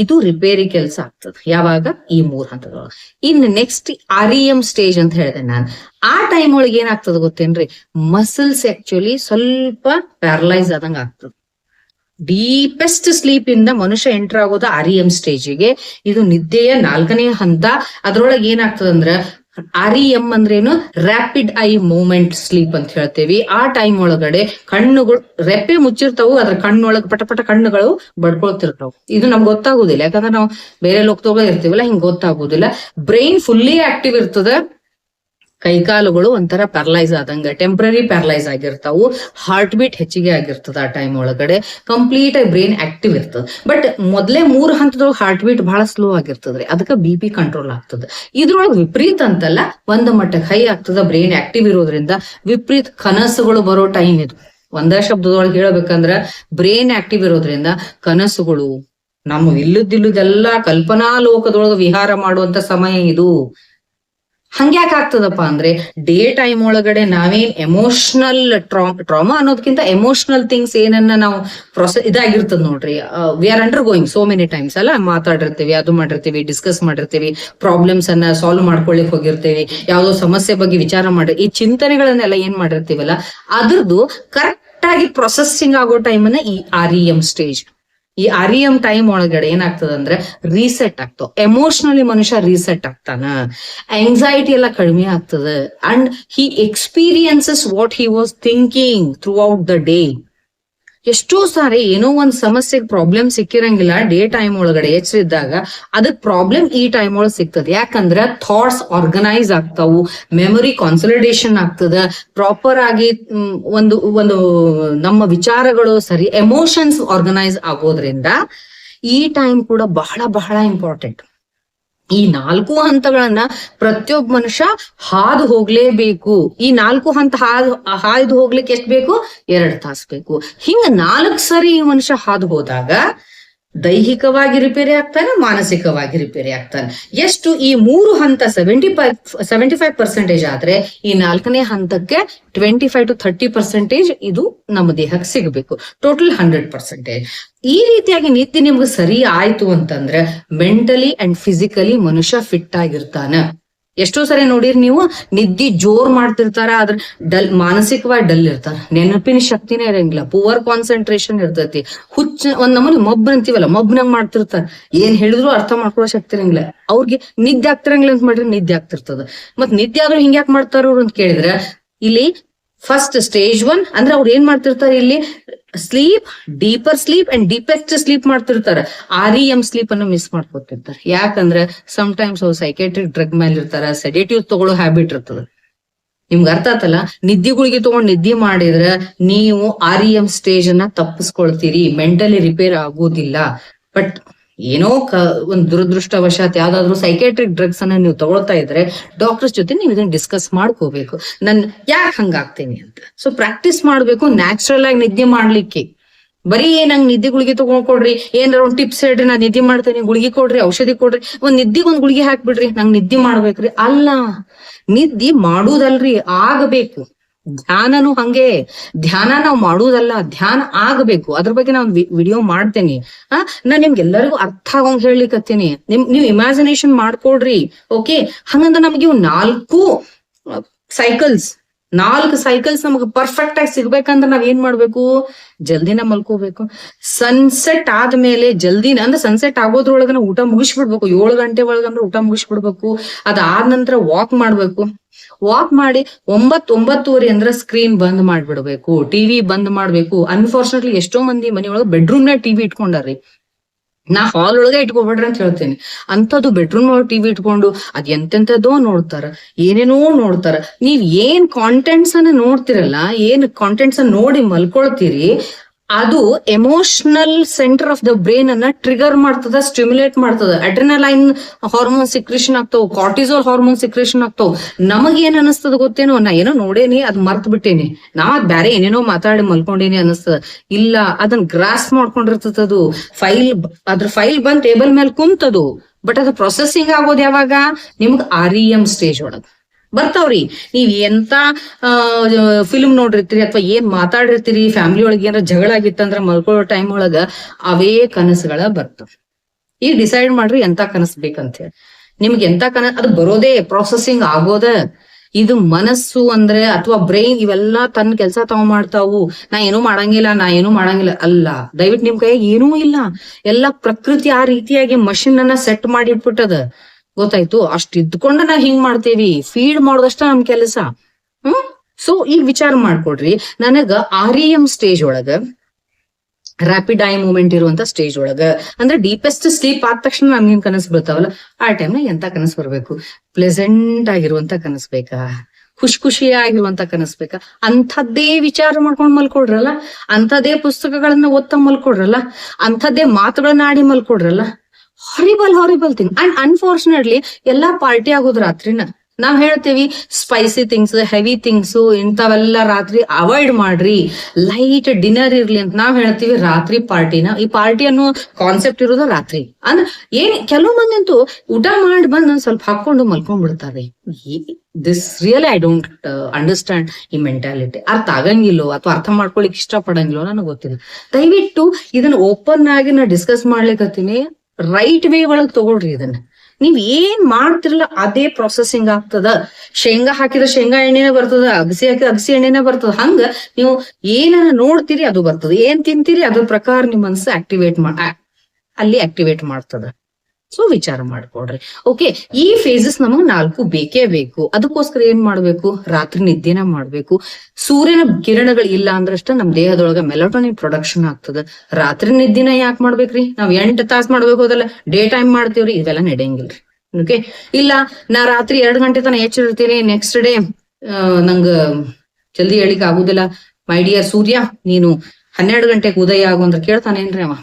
ಇದು ರಿಪೇರಿ ಕೆಲಸ ಆಗ್ತದೆ ಯಾವಾಗ, ಈ 3 ಹಂತದೊಳಗ. ಇನ್ನು ನೆಕ್ಸ್ಟ್ REM ಸ್ಟೇಜ್ ಅಂತ ಹೇಳಿದೆ ನಾನು. ಆ ಟೈಮ್ ಒಳಗೆ ಏನಾಗ್ತದ ಗೊತ್ತೇನ್ರಿ, ಮಸಲ್ಸ್ ಆಕ್ಚುಲಿ ಸ್ವಲ್ಪ ಪ್ಯಾರಲೈಸ್ ಆದಂಗ ಆಗ್ತದೆ. ಡೀಪೆಸ್ಟ್ ಸ್ಲೀಪ್ ಇಂದ ಮನುಷ್ಯ ಎಂಟರ್ ಆಗೋದು REM ಸ್ಟೇಜಿಗೆ. ಇದು ನಿದ್ದೆಯ 4ನೇ ಹಂತ. ಅದ್ರೊಳಗೆ ಏನಾಗ್ತದಂದ್ರ REM ಅಂದ್ರೇನು, ರ್ಯಾಪಿಡ್ ಐ ಮೂವ್ಮೆಂಟ್ ಸ್ಲೀಪ್ ಅಂತ ಹೇಳ್ತೇವಿ. ಆ ಟೈಮ್ ಒಳಗಡೆ ಕಣ್ಣುಗಳು ರೆಪ್ಪೆ ಮುಚ್ಚಿರ್ತಾವು, ಅದ್ರ ಕಣ್ಣೊಳಗ ಪಟ ಕಣ್ಣುಗಳು ಬಡ್ಕೊಳ್ತಿರ್ತಾವ. ಇದು ನಮ್ಗೆ ಗೊತ್ತಾಗುದಿಲ್ಲ, ಯಾಕಂದ್ರೆ ನಾವು ಬೇರೆ ಲೋಕದಾಗ ಇರ್ತೀವಲ್ಲ, ಹಿಂಗ್ ಗೊತ್ತಾಗುದಿಲ್ಲ. ಬ್ರೈನ್ ಫುಲ್ಲಿ ಆಕ್ಟಿವ್ ಇರ್ತದ, ಕೈಕಾಲುಗಳು ಒಂಥರ ಪ್ಯಾರಲೈಸ್ ಆದಂಗ ಟೆಂಪ್ರರಿ ಪ್ಯಾರಲೈಸ್ ಆಗಿರ್ತಾವು. ಹಾರ್ಟ್ ಬೀಟ್ ಹೆಚ್ಚಿಗೆ ಆಗಿರ್ತದ ಆ ಟೈಮ್ ಒಳಗಡೆ. ಕಂಪ್ಲೀಟ್ ಆಗಿ ಬ್ರೈನ್ ಆಕ್ಟಿವ್ ಇರ್ತದ. ಬಟ್ ಮೊದ್ಲೇ 3 ಹಂತದೊಳಗೆ ಹಾರ್ಟ್ ಬೀಟ್ ಬಹಳ ಸ್ಲೋ ಆಗಿರ್ತದ್ರಿ, ಅದಕ್ಕೆ BP ಕಂಟ್ರೋಲ್ ಆಗ್ತದ. ಇದ್ರೊಳಗೆ ವಿಪರೀತ ಅಂತಲ್ಲ, ಒಂದ್ ಮಟ್ಟಕ್ಕೆ ಹೈ ಆಗ್ತದ. ಬ್ರೈನ್ ಆಕ್ಟಿವ್ ಇರೋದ್ರಿಂದ ವಿಪರೀತ ಕನಸುಗಳು ಬರೋ ಟೈಮ್ ಇದು. ಒಂದೇ ಶಬ್ದದೊಳಗೆ ಹೇಳ್ಬೇಕಂದ್ರ ಬ್ರೈನ್ ಆಕ್ಟಿವ್ ಇರೋದ್ರಿಂದ ಕನಸುಗಳು, ನಮ್ಮ ಇಲ್ಲದಿಲ್ಲದೆಲ್ಲ ಕಲ್ಪನಾ ಲೋಕದೊಳಗೆ ವಿಹಾರ ಮಾಡುವಂತ ಸಮಯ ಇದು. ಹಂಗ್ಯಾಕ್ ಆಗ್ತದಪ್ಪ ಅಂದ್ರೆ, ಡೇ ಟೈಮ್ ಒಳಗಡೆ ನಾವೇನ್ ಎಮೋಷನಲ್ ಟ್ರಾಮಾ ಅನ್ನೋದಕ್ಕಿಂತ ಎಮೋಷನಲ್ ಥಿಂಗ್ಸ್ ಏನನ್ನ ನಾವು ಇದಾಗಿರ್ತದ ನೋಡ್ರಿ. We are under going so many times ಅಲ್ಲ, ಮಾತಾಡಿರ್ತೀವಿ, ಅದು ಮಾಡಿರ್ತೀವಿ, ಡಿಸ್ಕಸ್ ಮಾಡಿರ್ತೀವಿ, ಪ್ರಾಬ್ಲಮ್ಸ್ ಅನ್ನ ಸಾಲ್ವ್ ಮಾಡ್ಕೊಳ್ಳಿಕ್ ಹೋಗಿರ್ತೀವಿ, ಯಾವ್ದೋ ಸಮಸ್ಯೆ ಬಗ್ಗೆ ವಿಚಾರ ಮಾಡಿ ಈ ಚಿಂತನೆಗಳನ್ನೆಲ್ಲ ಏನ್ ಮಾಡಿರ್ತೀವಲ್ಲ, ಅದ್ರದ್ದು ಕರೆಕ್ಟ್ ಆಗಿ ಪ್ರೊಸೆಸಿಂಗ್ ಆಗೋ ಟೈಮ್ ಅನ್ನ ಈ REM ಸ್ಟೇಜ್. ಈ REM ಟೈಮ್ ಒಳಗಡೆ ಏನಾಗ್ತದಂದ್ರೆ ರೀಸೆಟ್ ಆಗ್ತಾವ. ಎಮೋಷನಲಿ ಮನುಷ್ಯ ರೀಸೆಟ್ ಆಗ್ತಾನ, ಆಂಗ್ಸೈಟಿ ಎಲ್ಲ ಕಡಿಮೆ ಆಗ್ತದ, and he experiences what he was thinking through out the day. ಎಷ್ಟೋ ಸಾರಿ ಏನೋ ಒಂದ್ ಸಮಸ್ಯೆಗೆ ಪ್ರಾಬ್ಲಮ್ ಸಿಕ್ಕಿರಂಗಿಲ್ಲ ಡೇ ಟೈಮ್ ಒಳಗಡೆ ಎಚ್ಚರಿದ್ದಾಗ, ಅದಕ್ ಪ್ರಾಬ್ಲಮ್ ಈ ಟೈಮ್ ಒಳಗೆ ಸಿಗ್ತದೆ. ಯಾಕಂದ್ರ ಥಾಟ್ಸ್ ಆರ್ಗನೈಸ್ ಆಗ್ತಾವು, ಮೆಮೊರಿ ಕಾನ್ಸಲಿಡೇಷನ್ ಆಗ್ತದ, ಪ್ರಾಪರ್ ಆಗಿ ಒಂದು ನಮ್ಮ ವಿಚಾರಗಳು ಸರಿ, ಎಮೋಷನ್ಸ್ ಆರ್ಗನೈಸ್ ಆಗೋದ್ರಿಂದ ಈ ಟೈಮ್ ಕೂಡ ಬಹಳ ಬಹಳ ಇಂಪಾರ್ಟೆಂಟ್. ಈ 4 ಹಂತಗಳನ್ನ ಪ್ರತಿಯೊಬ್ಬ ಮನುಷ್ಯ ಹಾದು ಹೋಗ್ಲೇಬೇಕು. ಈ 4 ಹಂತ ಹಾಯ್ದು ಹೋಗ್ಲಿಕ್ಕೆ ಎಷ್ಟ್ ಬೇಕು, 2 ತಾಸು ಬೇಕು. ಹಿಂಗ 4 ಸರಿ ಈ ಮನುಷ್ಯ ಹಾದು ಹೋದಾಗ ದೈಹಿಕವಾಗಿ ರಿಪೇರಿ ಆಗ್ತಾನೆ, ಮಾನಸಿಕವಾಗಿ ರಿಪೇರಿ ಆಗ್ತಾನೆ. ಎಷ್ಟು ಈ 3 ಹಂತ 75% ಆದ್ರೆ ಈ 4ನೇ ಹಂತಕ್ಕೆ 25-30% ಇದು ನಮ್ಮ ದೇಹಕ್ಕೆ ಸಿಗಬೇಕು. ಟೋಟಲ್ 100%. ಈ ರೀತಿಯಾಗಿ ನಿದ್ದೆ ನಿಮ್ಗೆ ಸರಿ ಆಯ್ತು ಅಂತಂದ್ರೆ ಮೆಂಟಲಿ ಅಂಡ್ ಫಿಸಿಕಲಿ ಮನುಷ್ಯ ಫಿಟ್ ಆಗಿರ್ತಾನ. ಎಷ್ಟೋ ಸರಿ ನೋಡಿರಿ ನೀವು, ನಿದ್ದಿ ಜೋರ್ ಮಾಡ್ತಿರ್ತಾರ, ಆದ್ರೆ ಮಾನಸಿಕವಾಗಿ ಡಲ್ ಇರ್ತಾರ, ನೆನಪಿನ ಶಕ್ತಿನೇ ಇರಂಗಿಲ್ಲ, ಪುವರ್ ಕಾನ್ಸಂಟ್ರೇಷನ್ ಇರ್ತೈತಿ, ಒಂದ್ ನಮೂನಿ ಮಬ್ಬ್ ಅಂತೀವಲ್ಲ, ಮಬ್ಬನಂಗ್ ಮಾಡ್ತಿರ್ತಾರ, ಏನ್ ಹೇಳಿದ್ರು ಅರ್ಥ ಮಾಡ್ಕೊಳ್ಳೋ ಶಕ್ತಿ ಇರಂಗಿಲ್ಲ. ಅವ್ರಿಗೆ ನಿದ್ದೆ ಆಗ್ತಿರಂಗಿಲ್ಲ ಅಂತ ಮಾಡ್ರಿ ನಿದ್ದೆ ಆಗ್ತಿರ್ತದ. ಮತ್ ನಿದ್ದೆ ಆದ್ರೂ ಹಿಂಗ್ಯಾಕ್ ಮಾಡ್ತಾರ ಅವ್ರು ಅಂತ ಕೇಳಿದ್ರ, ಇಲ್ಲಿ ಫಸ್ಟ್ ಸ್ಟೇಜ್ 1 ಅಂದ್ರೆ ಅವ್ರು ಏನ್ ಮಾಡ್ತಿರ್ತಾರೆ, ಇಲ್ಲಿ sleep, deeper sleep and deepest sleep ಮಾಡ್ತಿರ್ತಾರೆ. REM ಸ್ಲೀಪ್ ಅನ್ನು ಮಿಸ್ ಮಾಡ್ಕೊತಿರ್ತಾರೆ. ಯಾಕಂದ್ರೆ ಸಮ್ಟೈಮ್ಸ್ ಅವ್ರು ಸೈಕೇಟ್ರಿಕ್ ಡ್ರಗ್ ಮೇಲೆ ಇರ್ತಾರ, ಸೆಡೇಟಿವ್ ತಗೊಳ್ಳೋ ಹ್ಯಾಬಿಟ್ ಇರ್ತದ. ನಿಮ್ಗೆ ಅರ್ಥ ಆತಲ್ಲ, ನಿದ್ದೆ ಗುಳಿಗೆ ತಗೊಂಡ್ ನಿದ್ದೆ ಮಾಡಿದ್ರೆ ನೀವು REM ಸ್ಟೇಜ್ ಅನ್ನ ತಪ್ಪಿಸ್ಕೊಳ್ತೀರಿ, ಮೆಂಟಲಿ ರಿಪೇರ್ ಆಗೋದಿಲ್ಲ. ಬಟ್ ಏನೋ ಒಂದ್ ದುರದೃಷ್ಟವಶಾತ್ ಯಾವ್ದಾದ್ರು ಸೈಕೇಟ್ರಿಕ್ ಡ್ರಗ್ಸ್ ಅನ್ನ ನೀವು ತಗೊಳ್ತಾ ಇದ್ರೆ ಡಾಕ್ಟರ್ಸ್ ಜೊತೆ ನೀವು ಇದನ್ನ ಡಿಸ್ಕಸ್ ಮಾಡ್ಕೋಬೇಕು, ನನ್ ಯಾಕೆ ಹಂಗಾಗ್ತೇನೆ ಅಂತ. ಸೊ ಪ್ರಾಕ್ಟೀಸ್ ಮಾಡ್ಬೇಕು ನ್ಯಾಚುರಲ್ ಆಗಿ ನಿದ್ದೆ ಮಾಡ್ಲಿಕ್ಕೆ. ಬರೀ ನಂಗೆ ನಿದ್ದೆ ಗುಳಿಗೆ ತಗೊಂಡ್ಕೊಡ್ರಿ, ಏನಾರ ಒಂದ್ ಟಿಪ್ಸ್ ಹೇಳ್ರಿ, ನಾ ನಿದ್ದೆ ಮಾಡ್ತೇನೆ, ಗುಳಿಗೆ ಕೊಡ್ರಿ, ಔಷಧಿ ಕೊಡ್ರಿ, ನಿದ್ದಿಗೆ ಒಂದ್ ಗುಳಿಗೆ ಹಾಕ್ಬಿಡ್ರಿ, ನಂಗೆ ನಿದ್ದೆ ಮಾಡ್ಬೇಕ್ರಿ. ಅಲ್ಲ, ನಿದ್ದೆ ಮಾಡುದಲ್ರಿ, ಆಗಬೇಕು. ಧ್ಯಾನನು ಹಂಗೆ, ಧ್ಯಾನ ನಾವು ಮಾಡುವುದಲ್ಲ, ಧ್ಯಾನ ಆಗಬೇಕು. ಅದ್ರ ಬಗ್ಗೆ ನಾನು ವಿಡಿಯೋ ಮಾಡ್ತೇನೆ. ನಾನ್ ನಿಮ್ಗೆಲ್ಲರಿಗೂ ಅರ್ಥ ಆಗೋಂಗ್ ಹೇಳ್ಲಿಕ್ಕತ್ತೀನಿ. ನೀವು ಇಮ್ಯಾಜಿನೇಷನ್ ಮಾಡ್ಕೊಡ್ರಿ. ಓಕೆ, ಹಂಗಂದ್ರೆ ನಮ್ಗೆ ಇವ್ 4 ಸೈಕಲ್ಸ್ ನಮಗ್ ಪರ್ಫೆಕ್ಟ್ ಆಗಿ ಸಿಗ್ಬೇಕಂದ್ರೆ ನಾವ್ ಏನ್ ಮಾಡ್ಬೇಕು, ಜಲ್ದಿನ ಮಲ್ಕೋಬೇಕು. ಸನ್ಸೆಟ್ ಆದ್ಮೇಲೆ ಜಲ್ದಿನ ಅಂದ್ರೆ ಸನ್ಸೆಟ್ ಆಗೋದ್ರೊಳಗನ ಊಟ ಮುಗಿಸ್ಬಿಡ್ಬೇಕು. 7 ಗಂಟೆ ಒಳಗಂದ್ರೆ ಊಟ ಮುಗಿಸ್ಬಿಡ್ಬೇಕು. ಅದಾದ ನಂತರ ವಾಕ್ ಮಾಡ್ಬೇಕು. ವಾಕ್ ಮಾಡಿ 9-9:30 ಅಂದ್ರೆ ಸ್ಕ್ರೀನ್ ಬಂದ್ ಮಾಡ್ಬಿಡ್ಬೇಕು, ಟಿವಿ ಬಂದ್ ಮಾಡ್ಬೇಕು. ಅನ್ಫಾರ್ಚುನೇಟ್ಲಿ ಎಷ್ಟೋ ಮಂದಿ ಮನೆಯೊಳಗೆ ಬೆಡ್ರೂಮ್ ನ ಟಿವಿ ಇಟ್ಕೊಂಡಾರ್ರಿ. ನಾ ಹಾಲ್ ಒಳಗೆ ಇಟ್ಕೊಬೇಡ್ರಿ ಅಂತ ಹೇಳ್ತೇನೆ. ಅಂತದ್ದು ಬೆಡ್ರೂಮ್ ಒಳಗೆ ಟಿವಿ ಇಟ್ಕೊಂಡು ಅದ್ ಎಂತೆಂತದೋ ನೋಡ್ತಾರ, ಏನೇನೋ ನೋಡ್ತಾರ. ನೀವ್ ಏನ್ ಕಾಂಟೆಂಟ್ಸ್ ಅನ್ನ ನೋಡ್ತಿರಲ್ಲ, ಏನ್ ಕಾಂಟೆಂಟ್ಸ್ ಅನ್ನ ನೋಡಿ ಮಲ್ಕೊಳ್ತೀರಿ, ಅದು emotional centre of the brain ಅನ್ನ ಟ್ರಿಗರ್ ಮಾಡ್ತದ, ಸ್ಟಿಮ್ಯುಲೇಟ್ ಮಾಡ್ತದ. ಅಡ್ರಿನಲೈನ್ ಹಾರ್ಮೋನ್ ಸಿಕ್ರೇಷನ್ ಆಗ್ತಾವ, ಕಾರ್ಟಿಸೋಲ್ ಹಾರ್ಮೋನ್ ಸಿಕ್ರೇಷನ್ ಆಗ್ತಾವ. ನಮಗ್ ಏನ್ ಅನಿಸ್ತದ ಗೊತ್ತೇನೋ, ನಾ ಏನೋ ನೋಡೇನಿ, ಅದ್ ಮರ್ತ್ ಬಿಟ್ಟೇನಿ, ನಾ ಅದ್ ಬ್ಯಾರೆ ಏನೇನೋ ಮಾತಾಡಿ ಮಲ್ಕೊಂಡೇನಿ ಅನಿಸ್ತದ. ಇಲ್ಲ, ಅದನ್ನ ಗ್ರಾಸ್ ಮಾಡ್ಕೊಂಡಿರ್ತದದು. ಅದ್ರ ಫೈಲ್ ಬಂದ್ ಟೇಬಲ್ ಮೇಲೆ ಕುಂತದು. ಬಟ್ ಅದು ಪ್ರೊಸೆಸಿಂಗ್ ಆಗೋದು ಯಾವಾಗ, ನಿಮ್ಗ್ REM ಸ್ಟೇಜ್ ಒಳಗ ಬರ್ತಾವ್ರಿ. ನೀವ್ ಎಂತ ಫಿಲ್ಮ್ ನೋಡಿರ್ತೀರಿ ಅಥವಾ ಏನ್ ಮಾತಾಡಿರ್ತೀರಿ, ಫ್ಯಾಮಿಲಿ ಒಳಗೆ ಏನಾರ ಜಗಳ ಆಗಿತ್ತಂದ್ರ ಮಲ್ಕೊಳ್ಳೋ ಟೈಮ್ ಒಳಗ ಅವೇ ಕನಸುಗಳ ಬರ್ತಾವ. ಈಗ ಡಿಸೈಡ್ ಮಾಡ್ರಿ ಎಂತ ಕನಸು ಬೇಕಂತ ಹೇಳಿ. ನಿಮ್ಗೆ ಎಂತ ಅದು ಬರೋದೇ ಪ್ರೊಸೆಸಿಂಗ್ ಆಗೋದ. ಇದು ಮನಸ್ಸು ಅಂದ್ರೆ ಅಥವಾ ಬ್ರೈನ್ ಇವೆಲ್ಲಾ ತನ್ನ ಕೆಲಸ ತಾವ್ ಮಾಡ್ತಾವು. ನಾ ಏನೂ ಮಾಡಂಗಿಲ್ಲ ಅಲ್ಲ. ದಯವಿಟ್ಟು ನಿಮ್ ಕೈಯಾಗ ಏನೂ ಇಲ್ಲ. ಎಲ್ಲಾ ಪ್ರಕೃತಿ ಆ ರೀತಿಯಾಗಿ ಮಷಿನ್ ಅನ್ನ ಸೆಟ್ ಮಾಡಿ ಇಟ್ಬಿಟ್ಟದ. ಗೊತ್ತಾಯ್ತು? ಅಷ್ಟ್ ಇದ್ಕೊಂಡ ನಾವ್ ಹಿಂಗ್ ಮಾಡ್ತೇವಿ, ಫೀಡ್ ಮಾಡೋದಷ್ಟ ನಮ್ ಕೆಲಸ. ಸೊ ಈಗ ವಿಚಾರ ಮಾಡ್ಕೊಡ್ರಿ, ನನಗ REM ಸ್ಟೇಜ್ ಒಳಗ, ರ್ಯಾಪಿಡ್ ಐ ಮೂವ್ಮೆಂಟ್ ಇರುವಂತ ಸ್ಟೇಜ್ ಒಳಗ, ಅಂದ್ರೆ ಡೀಪೆಸ್ಟ್ ಸ್ಲೀಪ್ ಆದ ತಕ್ಷಣ ನಮ್ಗೇನ್ ಕನಸು ಬರ್ತಾವಲ್ಲ, ಆ ಟೈಮ್ನಾಗ ಎಂತ ಕನಸು ಬರ್ಬೇಕು? ಪ್ಲೆಸೆಂಟ್ ಆಗಿರುವಂತ ಕನಸು ಬೇಕಾ? ಖುಷಿಯಾಗಿರುವಂತ ಕನಸು ಬೇಕಾ? ಅಂಥದ್ದೇ ವಿಚಾರ ಮಾಡ್ಕೊಂಡ್ ಮಲ್ಕೊಡ್ರಲ್ಲ, ಅಂಥದ್ದೇ ಪುಸ್ತಕಗಳನ್ನ ಓದ್ತಾ ಮಲ್ಕೊಡ್ರಲ್ಲ, ಅಂಥದ್ದೇ ಮಾತುಗಳನ್ನ ಆಡಿ ಮಲ್ಕೊಡ್ರಲ್ಲ. Horrible thing. ಅಂಡ್ ಅನ್ಫಾರ್ಚುನೇಟ್ಲಿ ಎಲ್ಲಾ ಪಾರ್ಟಿ ಆಗೋದು ರಾತ್ರಿನ. ನಾವ್ ಹೇಳ್ತೇವಿ ಸ್ಪೈಸಿ ಥಿಂಗ್ಸ್, ಹೆವಿ ಥಿಂಗ್ಸ್ ಇಂಥವೆಲ್ಲ ರಾತ್ರಿ ಅವಾಯ್ಡ್ ಮಾಡ್ರಿ, ಲೈಟ್ ಡಿನ್ನರ್ ಇರ್ಲಿ ಅಂತ ನಾವ್ ಹೇಳ್ತೀವಿ. ರಾತ್ರಿ ಪಾರ್ಟಿನ, ಈ ಪಾರ್ಟಿ ಅನ್ನೋ ಕಾನ್ಸೆಪ್ಟ್ ಇರೋದು ರಾತ್ರಿ. ಅಂದ್ರೆ ಏನ್, ಕೆಲವು ಮಂದಿ ಅಂತೂ ಊಟ ಮಾಡಿ ಬಂದ್ ಸ್ವಲ್ಪ ಹಾಕೊಂಡು ಮಲ್ಕೊಂಡ್ಬಿಡ್ತಾರೆ. This really I don't understand ಈ ಮೆಂಟಾಲಿಟಿ. ಅರ್ಥ ಆಗಂಗಿಲ್ಲೋ ಅಥವಾ ಅರ್ಥ ಮಾಡ್ಕೊಳಿಕ್ ಇಷ್ಟ ಪಡಂಗಿಲ್ಲೋ ನನಗೆ ಗೊತ್ತಿಲ್ಲ. ದಯವಿಟ್ಟು ಇದನ್ನ ಓಪನ್ ಆಗಿ ನಾ ಡಿಸ್ಕಸ್ ಮಾಡ್ಲಿಕ್ಕತ್ತೀನಿ. ರೈಟ್ ವೇ ಒಳಗ್ ತಗೊಳ್ರಿ ಇದನ್ನ. ನೀವ್ ಏನ್ ಮಾಡ್ತಿರಲ್ಲ ಅದೇ ಪ್ರೊಸೆಸಿಂಗ್ ಆಗ್ತದ. ಶೇಂಗಾ ಹಾಕಿದ್ರೆ ಶೇಂಗಾ ಎಣ್ಣೆನ ಬರ್ತದ, ಅಗಸಿ ಹಾಕಿದ್ರೆ ಅಗಸಿ ಎಣ್ಣೆನ ಬರ್ತದ. ಹಂಗ ನೀವು ಏನನ್ನ ನೋಡ್ತೀರಿ ಅದು ಬರ್ತದ, ಏನ್ ತಿಂತೀರಿ ಅದ್ರ ಪ್ರಕಾರ ನಿಮ್ ಮನಸ್ಸು ಆಕ್ಟಿವೇಟ್ ಮಾಡ್ತದ. ಸೊ ವಿಚಾರ ಮಾಡ್ಕೊಡ್ರಿ. ಓಕೆ, ಈ ಫೇಸಸ್ ನಮಗ್ 4 ಬೇಕೇ ಬೇಕು. ಅದಕ್ಕೋಸ್ಕರ ಏನ್ ಮಾಡ್ಬೇಕು, ರಾತ್ರಿ ನಿದ್ದೆನ ಮಾಡ್ಬೇಕು. ಸೂರ್ಯನ ಕಿರಣಗಳು ಇಲ್ಲ ಅಂದ್ರಷ್ಟ ನಮ್ ದೇಹದೊಳಗ ಮೆಲಟೋನಿನ್ ಪ್ರೊಡಕ್ಷನ್ ಆಗ್ತದ. ರಾತ್ರಿ ನಿದ್ದೆನ ಯಾಕೆ ಮಾಡ್ಬೇಕ್ರಿ? ನಾವ್ 8 ತಾಸು ಮಾಡ್ಬೇಕು, ಅದಲ್ಲ ಡೇ ಟೈಮ್ ಮಾಡ್ತೀವ್ರಿ, ಇವೆಲ್ಲ ನಡೆಯಂಗಿಲ್ರಿ. ಓಕೆ, ಇಲ್ಲ ನಾ ರಾತ್ರಿ 2 ಗಂಟೆ ತನ ಎಚ್ಚಿರ್ತೀನಿ, ನೆಕ್ಸ್ಟ್ ಡೇ ನಂಗ ಜಲ್ದಿ ಹೇಳಿಕ್ ಆಗುದಿಲ್ಲ. ಮೈ ಡಿಯರ್ ಸೂರ್ಯ, ನೀನು 12 ಗಂಟೆಗೆ ಉದಯ ಆಗು ಅಂದ್ರೆ ಕೇಳ್ತಾನೇನ್ರಿ ಅವ?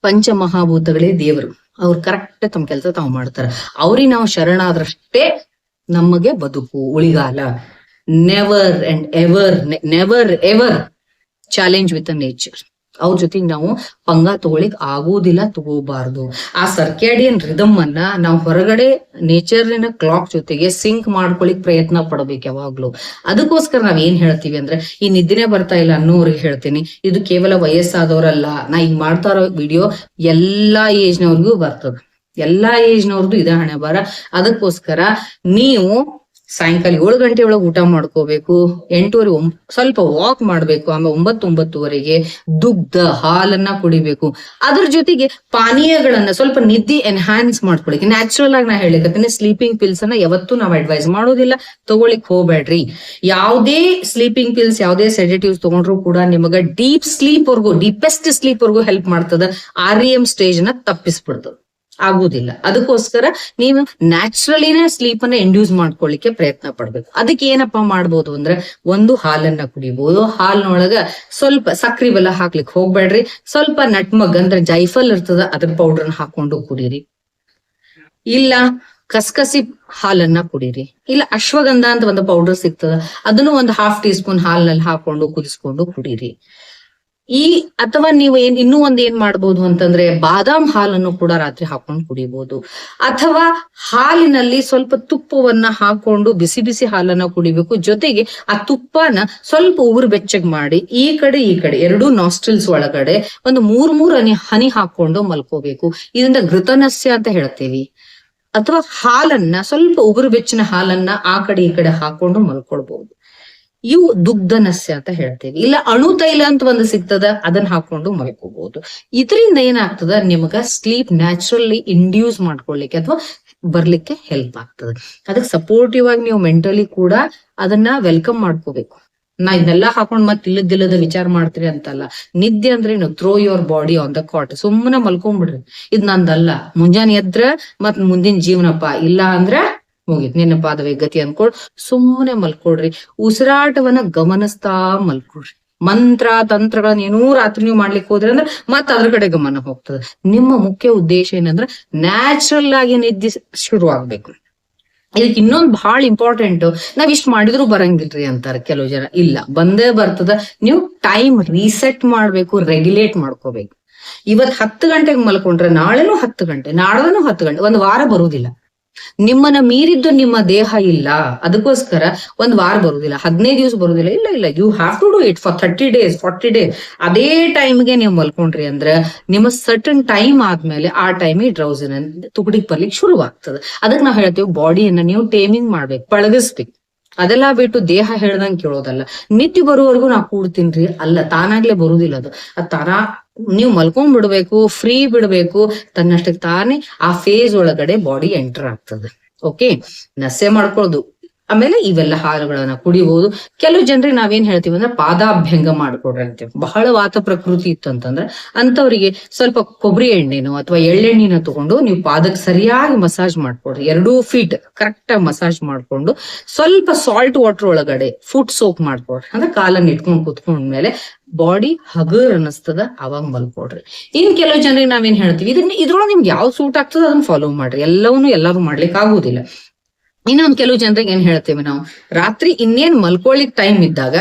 ಪಂಚಮಹಾಭೂತಗಳೇ ದೇವರು, ಅವ್ರು ಕರೆಕ್ಟ್ ತಮ್ಮ ಕೆಲಸ ತಾವು ಮಾಡ್ತಾರ. ಅವ್ರಿಗೆ ನಾವು ಶರಣಾದ್ರಷ್ಟೇ ನಮಗೆ ಬದುಕು, ಉಳಿಗಾಲ. Never ever challenge with nature. ಅವ್ರ ಜೊತೆಗೆ ನಾವು ಪಂಗ ತಗೊಳಿಕ್ ಆಗೋದಿಲ್ಲ, ತಗೋಬಾರ್ದು. ಆ ಸರ್ಕ್ಯಾಡಿಯನ್ ರಿದಮ್ ಅನ್ನ ನಾವು ಹೊರಗಡೆ ನೇಚರಿನ ಕ್ಲಾಕ್ ಜೊತೆಗೆ ಸಿಂಕ್ ಮಾಡ್ಕೊಳಿಕ್ ಪ್ರಯತ್ನ ಪಡ್ಬೇಕು ಯಾವಾಗ್ಲೂ. ಅದಕ್ಕೋಸ್ಕರ ನಾವ್ ಏನ್ ಹೇಳ್ತೀವಿ ಅಂದ್ರೆ, ಈ ನಿದ್ದೆ ಬರ್ತಾ ಇಲ್ಲ ಅನ್ನೋರಿಗೆ ಹೇಳ್ತೀನಿ, ಇದು ಕೇವಲ ವಯಸ್ಸಾದವರಲ್ಲ. ನಾ ಈಗ ಮಾಡ್ತಾ ಇರೋ ವಿಡಿಯೋ ಎಲ್ಲಾ ಏಜ್ನವ್ರಿಗೂ ಬರ್ತದ, ಎಲ್ಲಾ ಏಜ್ನವ್ರದ್ದು ಇದ ಹಣೆ ಬರ. ಅದಕ್ಕೋಸ್ಕರ ನೀವು ಸಾಯಂಕಾಲ 7 ಗಂಟೆ ಒಳಗೆ ಊಟ ಮಾಡ್ಕೋಬೇಕು, 8:30 ಸ್ವಲ್ಪ ವಾಕ್ ಮಾಡ್ಬೇಕು, ಆಮೇಲೆ 9-9:30 ದುಗ್ಧ ಹಾಲನ್ನ ಕುಡಿಬೇಕು. ಅದ್ರ ಜೊತೆಗೆ ಪಾನೀಯಗಳನ್ನ ಸ್ವಲ್ಪ ನಿದ್ದೆ ಎನ್ಹಾನ್ಸ್ ಮಾಡ್ಕೊಳಿಕ್ಕೆ ನ್ಯಾಚುರಲ್ ಆಗಿ ನಾ ಹೇಳಿಕತ್ತೀನಿ. ಸ್ಲೀಪಿಂಗ್ ಪಿಲ್ಸ್ ಅನ್ನ ಯಾವತ್ತೂ ನಾವು ಅಡ್ವೈಸ್ ಮಾಡೋದಿಲ್ಲ, ತಗೊಳಿಕ್ ಹೋಗ್ಬೇಡ್ರಿ. ಯಾವುದೇ ಸ್ಲೀಪಿಂಗ್ ಪಿಲ್ಸ್, ಯಾವುದೇ ಸೆಡೇಟಿವ್ಸ್ ತಗೊಂಡ್ರು ಕೂಡ ನಿಮಗ ಡೀಪ್ ಸ್ಲೀಪ್ ವರ್ಗು, ಡೀಪೆಸ್ಟ್ ಸ್ಲೀಪ್ ವರ್ಗು ಹೆಲ್ಪ್ ಮಾಡ್ತದ. REM ಸ್ಟೇಜ್ ನ ತಪ್ಪಿಸ್ಬಿಡ್ತದ, ಆಗುದಿಲ್ಲ. ಅದಕ್ಕೋಸ್ಕರ ನೀವು ನ್ಯಾಚುರಲಿನೇ ಸ್ಲೀಪ್ ಅನ್ನ ಇಂಡ್ಯೂಸ್ ಮಾಡ್ಕೊಳ್ಳಿಕ್ಕೆ ಪ್ರಯತ್ನ ಪಡ್ಬೇಕು. ಅದಕ್ಕೆ ಏನಪ್ಪಾ ಮಾಡ್ಬೋದು ಅಂದ್ರೆ, ಒಂದು ಹಾಲನ್ನ ಕುಡಿಬಹುದು. ಹಾಲಿನೊಳಗ ಸ್ವಲ್ಪ ಸಕ್ರಿ ಬೆಲ್ಲ ಹಾಕ್ಲಿಕ್ಕೆ ಹೋಗ್ಬೇಡ್ರಿ. ಸ್ವಲ್ಪ ನಟ್ಮಗ್ ಅಂದ್ರೆ ಜೈಫಲ್ ಇರ್ತದ, ಅದ್ರ ಪೌಡರ್ನ ಹಾಕೊಂಡು ಕುಡೀರಿ. ಇಲ್ಲ ಕಸ್ಕಸಿ ಹಾಲನ್ನ ಕುಡೀರಿ. ಇಲ್ಲ ಅಶ್ವಗಂಧ ಅಂತ ಒಂದು ಪೌಡರ್ ಸಿಗ್ತದ, ಅದನ್ನು ಒಂದು 1/2 ಟೀ ಸ್ಪೂನ್ ಹಾಲಿನಲ್ಲಿ ಹಾಕೊಂಡು ಕುದಿಸ್ಕೊಂಡು ಕುಡೀರಿ. ಅಥವಾ ನೀವು ಇನ್ನೂ ಏನ್ ಮಾಡ್ಬೋದು ಅಂತಂದ್ರೆ, ಬಾದಾಮ್ ಹಾಲನ್ನು ಕೂಡ ರಾತ್ರಿ ಹಾಕೊಂಡು ಕುಡಿಬಹುದು. ಅಥವಾ ಹಾಲಿನಲ್ಲಿ ಸ್ವಲ್ಪ ತುಪ್ಪವನ್ನ ಹಾಕೊಂಡು ಬಿಸಿ ಬಿಸಿ ಹಾಲನ್ನ ಕುಡಿಬೇಕು. ಜೊತೆಗೆ ಆ ತುಪ್ಪನ ಸ್ವಲ್ಪ ಉಗುರು ಬೆಚ್ಚಗ್ ಮಾಡಿ ಈ ಕಡೆ ಎರಡೂ ನಾಸ್ಟ್ರಿಲ್ಸ್ ಒಳಗಡೆ ಒಂದು 3 ಹನಿ ಹಾಕೊಂಡು ಮಲ್ಕೋಬೇಕು. ಇದರಿಂದ ಘೃತನಸ್ಯ ಅಂತ ಹೇಳ್ತೀವಿ. ಅಥವಾ ಹಾಲನ್ನ ಸ್ವಲ್ಪ ಉಗುರು ಬೆಚ್ಚಿನ ಹಾಲನ್ನ ಆ ಕಡೆ ಈ ಕಡೆ ಹಾಕೊಂಡು ಮಲ್ಕೊಳ್ಬಹುದು. ಇವು ದುಗ್ಧನಸ್ಯ ಅಂತ ಹೇಳ್ತೇವೆ. ಇಲ್ಲ ಅಣು ತೈಲ ಅಂತ ಒಂದು ಸಿಗ್ತದ, ಅದನ್ನ ಹಾಕೊಂಡು ಮಲ್ಕೋಬಹುದು. ಇದರಿಂದ ಏನಾಗ್ತದ, ನಿಮಗ ಸ್ಲೀಪ್ ನ್ಯಾಚುರಲಿ ಇಂಡ್ಯೂಸ್ ಮಾಡ್ಕೊಳ್ಳಿಕ್ಕೆ ಅಥವಾ ಬರ್ಲಿಕ್ಕೆ ಹೆಲ್ಪ್ ಆಗ್ತದೆ. ಅದಕ್ಕೆ ಸಪೋರ್ಟಿವ್ ಆಗಿ ನೀವು ಮೆಂಟಲಿ ಕೂಡ ಅದನ್ನ ವೆಲ್ಕಮ್ ಮಾಡ್ಕೋಬೇಕು. ನಾ ಇದನ್ನೆಲ್ಲ ಹಾಕೊಂಡ್ ಮತ್ತೆ ಇಲ್ಲದಿಲ್ಲದ ವಿಚಾರ ಮಾಡ್ತೀರಿ ಅಂತಲ್ಲ. ನಿದ್ದೆ ಅಂದ್ರೆ throw your body on the cot, ಸುಮ್ಮನೆ ಮಲ್ಕೊಂಡ್ಬಿಡ್ರಿ. ಇದ್ ನಂದಲ್ಲ, ಮುಂಜಾನೆ ಎದ್ರ ಮತ್ ಮುಂದಿನ ಜೀವನಪ್ಪ, ಇಲ್ಲ ಅಂದ್ರ ಮುಗಿತ್ ನಿನ್ನ ಪಾದವೇ ಗತಿ ಅನ್ಕೊಳ್ ಸುಮ್ಮನೆ ಮಲ್ಕೊಳ್ರಿ. ಉಸಿರಾಟವನ್ನ ಗಮನಿಸ್ತಾ ಮಲ್ಕೊಳ್ರಿ. ಮಂತ್ರ ತಂತ್ರಗಳನ್ನ ಏನೂ ರಾತ್ರಿ ನೀವು ಮಾಡ್ಲಿಕ್ಕೆ ಹೋದ್ರೆ ಅಂದ್ರೆ ಮತ್ ಅದ್ರ ಕಡೆ ಗಮನ ಹೋಗ್ತದೆ. ನಿಮ್ಮ ಮುಖ್ಯ ಉದ್ದೇಶ ಏನಂದ್ರೆ ನ್ಯಾಚುರಲ್ ಆಗಿ ನಿದ್ದೆ ಶುರು ಆಗ್ಬೇಕು. ಇದಕ್ಕೆ ಇನ್ನೊಂದು ಬಹಳ ಇಂಪಾರ್ಟೆಂಟ್, ನಾವ್ ಇಷ್ಟ ಮಾಡಿದ್ರು ಬರಂಗಿಲ್ರಿ ಅಂತಾರೆ ಕೆಲವು ಜನ. ಇಲ್ಲ, ಬಂದೇ ಬರ್ತದ. ನೀವು ಟೈಮ್ ರೀಸೆಟ್ ಮಾಡ್ಬೇಕು, ರೆಗ್ಯುಲೇಟ್ ಮಾಡ್ಕೋಬೇಕು. ಇವತ್ 10 ಗಂಟೆಗೆ ಮಲ್ಕೊಂಡ್ರೆ ನಾಳೆನೂ 10 ಗಂಟೆ, ನಾಡದನು 10 ಗಂಟೆ, ಒಂದ್ ವಾರ ಬರುವುದಿಲ್ಲ. ನಿಮ್ಮನ್ನ ಮೀರಿದ್ದು ನಿಮ್ಮ ದೇಹ ಇಲ್ಲ. ಅದಕ್ಕೋಸ್ಕರ ಒಂದ್ ವಾರ ಬರುದಿಲ್ಲ, 15 ದಿವಸ ಬರುದಿಲ್ಲ. ಇಲ್ಲ, you have to do it for 30 days 40 days. ಅದೇ ಟೈಮ್ಗೆ ನೀವು ಮಲ್ಕೊಂಡ್ರಿ ಅಂದ್ರೆ ನಿಮ್ಮ ಸರ್ಟನ್ ಟೈಮ್ ಆದ್ಮೇಲೆ ಆ ಟೈಮಿಗೆ ಡ್ರೌಸಿನ ತುಕಡಿಗೆ ಬರ್ಲಿಕ್ಕೆ ಶುರುವಾಗ್ತದೆ. ಅದಕ್ಕೆ ನಾವ್ ಹೇಳ್ತೇವೆ, ಬಾಡಿಯನ್ನ ನೀವು ಟೇಮಿಂಗ್ ಮಾಡ್ಬೇಕು, ಪಳಗಿಸ್ಬೇಕು. ಅದೆಲ್ಲ ಬಿಟ್ಟು ದೇಹ ಹೇಳ್ದಂಗ್ ಕೇಳೋದಲ್ಲ. ನಿದ್ದೆ ಬರುವವರೆಗೂ ನಾ ಕೂಡ್ತೀನ್ರಿ ಅಲ್ಲ, ತಾನಾಗ್ಲೇ ಬರುದಿಲ್ಲ ಅದು. ನೀವು ಮಲ್ಕೊಂಡ್ ಬಿಡ್ಬೇಕು, ಫ್ರೀ ಬಿಡ್ಬೇಕು. ತನ್ನಷ್ಟಕ್ಕೆ ತಾನೇ ಆ ಫೇಸ್ ಒಳಗಡೆ ಬಾಡಿ ಎಂಟರ್ ಆಗ್ತದೆ. ಓಕೆ, ನಸೆ ಮಾಡ್ಕೊಳ್ಳೋದು. ಆಮೇಲೆ ಇವೆಲ್ಲ ಹಾಲುಗಳನ್ನ ಕುಡಿಬಹುದು. ಕೆಲವು ಜನರಿಗೆ ನಾವೇನ್ ಹೇಳ್ತೀವಿ ಅಂದ್ರೆ ಪಾದಾಭ್ಯಂಗ ಮಾಡ್ಕೊಡ್ರಿ ಅಂತೀವಿ. ಬಹಳ ವಾತ ಪ್ರಕೃತಿ ಇತ್ತು ಅಂತಂದ್ರೆ ಅಂತವ್ರಿಗೆ ಸ್ವಲ್ಪ ಕೊಬ್ಬರಿ ಎಣ್ಣೆನೋ ಅಥವಾ ಎಳ್ಳೆಣ್ಣಿನ ತಗೊಂಡು ನೀವು ಪಾದಕ್ಕೆ ಸರಿಯಾಗಿ ಮಸಾಜ್ ಮಾಡ್ಕೊಡ್ರಿ. 2 ಫೀಟ್ ಕರೆಕ್ಟ್ ಆಗಿ ಮಸಾಜ್ ಮಾಡ್ಕೊಂಡು ಸ್ವಲ್ಪ ಸಾಲ್ಟ್ ವಾಟರ್ ಒಳಗಡೆ ಫುಟ್ ಸೋಪ್ ಮಾಡ್ಕೊಡ್ರಿ. ಅಂದ್ರೆ ಕಾಲನ್ನ ಇಟ್ಕೊಂಡು ಕುತ್ಕೊಂಡ್ಮೇಲೆ ಬಾಡಿ ಹಗರ್ ಅನ್ನಿಸ್ತದ, ಅವಾಗ ಮಲ್ಕೊಡ್ರಿ. ಇನ್ ಕೆಲವು ಜನರಿಗೆ ನಾವೇನ್ ಹೇಳ್ತೀವಿ, ಇದ್ರೊಳಗೆ ನಿಮ್ಗೆ ಯಾವ ಸೂಟ್ ಆಗ್ತದ ಅದನ್ನ ಫಾಲೋ ಮಾಡ್ರಿ. ಎಲ್ಲರೂ ಮಾಡ್ಲಿಕ್ಕೆ ಆಗುದಿಲ್ಲ. ಇನ್ನೊಂದ್ ಕೆಲವು ಜನರಿಗೆ ಏನ್ ಹೇಳ್ತೇವೆ ನಾವು, ರಾತ್ರಿ ಇನ್ನೇನ್ ಮಲ್ಕೊಳ್ಳಿಕ್ ಟೈಮ್ ಇದ್ದಾಗ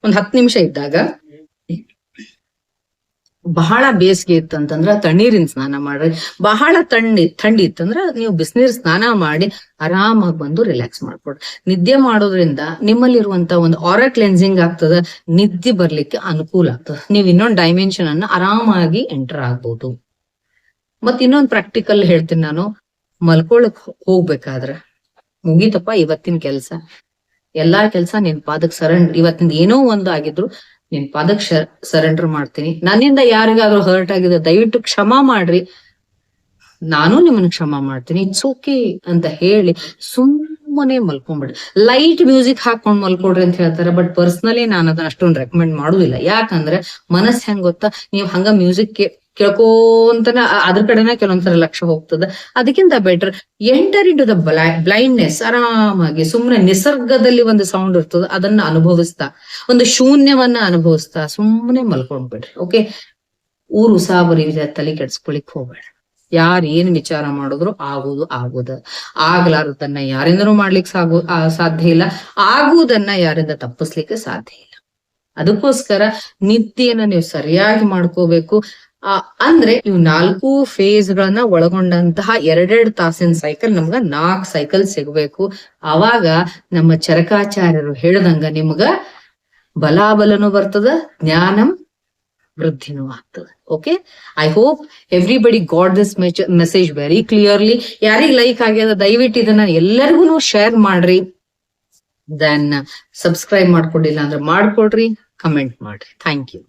ಒಂದ್ 10 ನಿಮಿಷ ಇದ್ದಾಗ, ಬಹಳ ಬೇಸಿಗೆ ಇತ್ತಂತಂದ್ರ ತಣ್ಣೀರಿನ ಸ್ನಾನ ಮಾಡ್ರಿ. ಬಹಳ ಥಂಡಿ ಇತ್ತಂದ್ರ ನೀವು ಬಿಸಿನೀರ್ ಸ್ನಾನ ಮಾಡಿ ಆರಾಮಾಗಿ ಬಂದು ರಿಲ್ಯಾಕ್ಸ್ ಮಾಡ್ಕೊಡ್ರಿ. ನಿದ್ದೆ ಮಾಡೋದ್ರಿಂದ ನಿಮ್ಮಲ್ಲಿರುವಂತ ಒಂದು ಆರಾ ಕ್ಲೆನ್ಸಿಂಗ್ ಆಗ್ತದ, ನಿದ್ದೆ ಬರ್ಲಿಕ್ಕೆ ಅನುಕೂಲ ಆಗ್ತದ. ನೀವು ಇನ್ನೊಂದು ಡೈಮೆನ್ಷನ್ ಅನ್ನ ಆರಾಮಾಗಿ ಎಂಟರ್ ಆಗ್ಬೋದು. ಮತ್ ಇನ್ನೊಂದು ಪ್ರಾಕ್ಟಿಕಲ್ ಹೇಳ್ತೀನಿ ನಾನು, ಮಲ್ಕೊಳಕ್ ಹೋಗ್ಬೇಕಾದ್ರ ಮುಗೀತಪ್ಪ ಇವತ್ತಿನ ಕೆಲ್ಸ, ಎಲ್ಲಾ ಕೆಲ್ಸ ನಿನ್ ಪಾದಕ್ ಸರೆಂಡರ್, ಇವತ್ತಿಂದ ಏನೋ ಒಂದು ಆಗಿದ್ರು ನಿನ್ ಪಾದಕ್ ಸರೆಂಡರ್ ಮಾಡ್ತೀನಿ. ನನ್ನಿಂದ ಯಾರಿಗಾದ್ರೂ ಹರ್ಟ್ ಆಗಿದೆ ದಯವಿಟ್ಟು ಕ್ಷಮಾ ಮಾಡ್ರಿ, ನಾನು ನಿಮ್ಮನ್ನ ಕ್ಷಮಾ ಮಾಡ್ತೀನಿ, ಇಟ್ಸ್ ಓಕೆ ಅಂತ ಹೇಳಿ ಸುಮ್ಮನೆ ಮಲ್ಕೊಂಡ್ಬಿಡ್ರಿ. ಲೈಟ್ ಮ್ಯೂಸಿಕ್ ಹಾಕೊಂಡ್ ಮಲ್ಕೊಡ್ರಿ ಅಂತ ಹೇಳ್ತಾರೆ, ಬಟ್ ಪರ್ಸನಲಿ ನಾನು ಅದನ್ನ ಅಷ್ಟೊಂದು ರೆಕಮೆಂಡ್ ಮಾಡುದಿಲ್ಲ. ಯಾಕಂದ್ರೆ ಮನಸ್ ಹೆಂಗ್ ಗೊತ್ತಾ, ನೀವ್ ಹಂಗ ಮ್ಯೂಸಿಕ್ ಕೇಳ್ಕೊಂತನ ಅದ್ರ ಕಡೆನ ಕೆಲವೊಂದ್ಸಲ ಲಕ್ಷ್ಯ ಹೋಗ್ತದ. ಅದಕ್ಕಿಂತ better enter into the blindness. ಆರಾಮಾಗಿ ಸುಮ್ನೆ ನಿಸರ್ಗದಲ್ಲಿ ಒಂದು ಸೌಂಡ್ ಇರ್ತದ, ಅದನ್ನ ಅನುಭವಿಸ್ತಾ, ಒಂದು ಶೂನ್ಯವನ್ನ ಅನುಭವಿಸ್ತಾ ಸುಮ್ಮನೆ ಮಲ್ಕೊಂಡ್ಬಿಡ್ರಿ. ಓಕೆ, ಊರು ಸಾಬರಿ ತಲೆ ಕೆಡ್ಸ್ಕೊಳಿಕ್ ಹೋಗ್ಬೇಡ. ಯಾರು ಏನ್ ವಿಚಾರ ಮಾಡಿದ್ರು ಆಗುದ ಆಗ್ಲಾರದನ್ನ ಯಾರಿಂದನೂ ಮಾಡ್ಲಿಕ್ಕೆ ಸಾಧ್ಯ ಇಲ್ಲ, ಆಗುವುದನ್ನ ಯಾರಿಂದ ತಪ್ಪಿಸ್ಲಿಕ್ಕೆ ಸಾಧ್ಯ ಇಲ್ಲ. ಅದಕ್ಕೋಸ್ಕರ ನಿದ್ದೆಯನ್ನ ನೀವು ಸರಿಯಾಗಿ ಮಾಡ್ಕೋಬೇಕು. ಅಂದ್ರೆ ಇವು 4 ಫೇಸ್ ಗಳನ್ನ ಒಳಗೊಂಡಂತಹ 2 ತಾಸಿನ ಸೈಕಲ್ ನಮ್ಗ 4 ಸೈಕಲ್ ಸಿಗ್ಬೇಕು. ಅವಾಗ ನಮ್ಮ ಚರಕಾಚಾರ್ಯರು ಹೇಳ್ದಂಗ ನಿಮ್ಗ ಬಲಾಬಲನು ಬರ್ತದ, ಜ್ಞಾನಂ ವೃದ್ಧಿನೂ ಆಗ್ತದೆ. Okay, I hope everybody got this message very clearly. ಯಾರಿಗ್ ಲೈಕ್ ಆಗ್ಯದ ದಯವಿಟ್ಟು ಇದನ್ನ ಎಲ್ಲರಿಗೂ ಶೇರ್ ಮಾಡ್ರಿ. ದೆನ್ ಸಬ್ಸ್ಕ್ರೈಬ್ ಮಾಡ್ಕೊಂಡಿಲ್ಲ ಅಂದ್ರೆ ಮಾಡ್ಕೊಡ್ರಿ, ಕಮೆಂಟ್ ಮಾಡ್ರಿ. Thank you.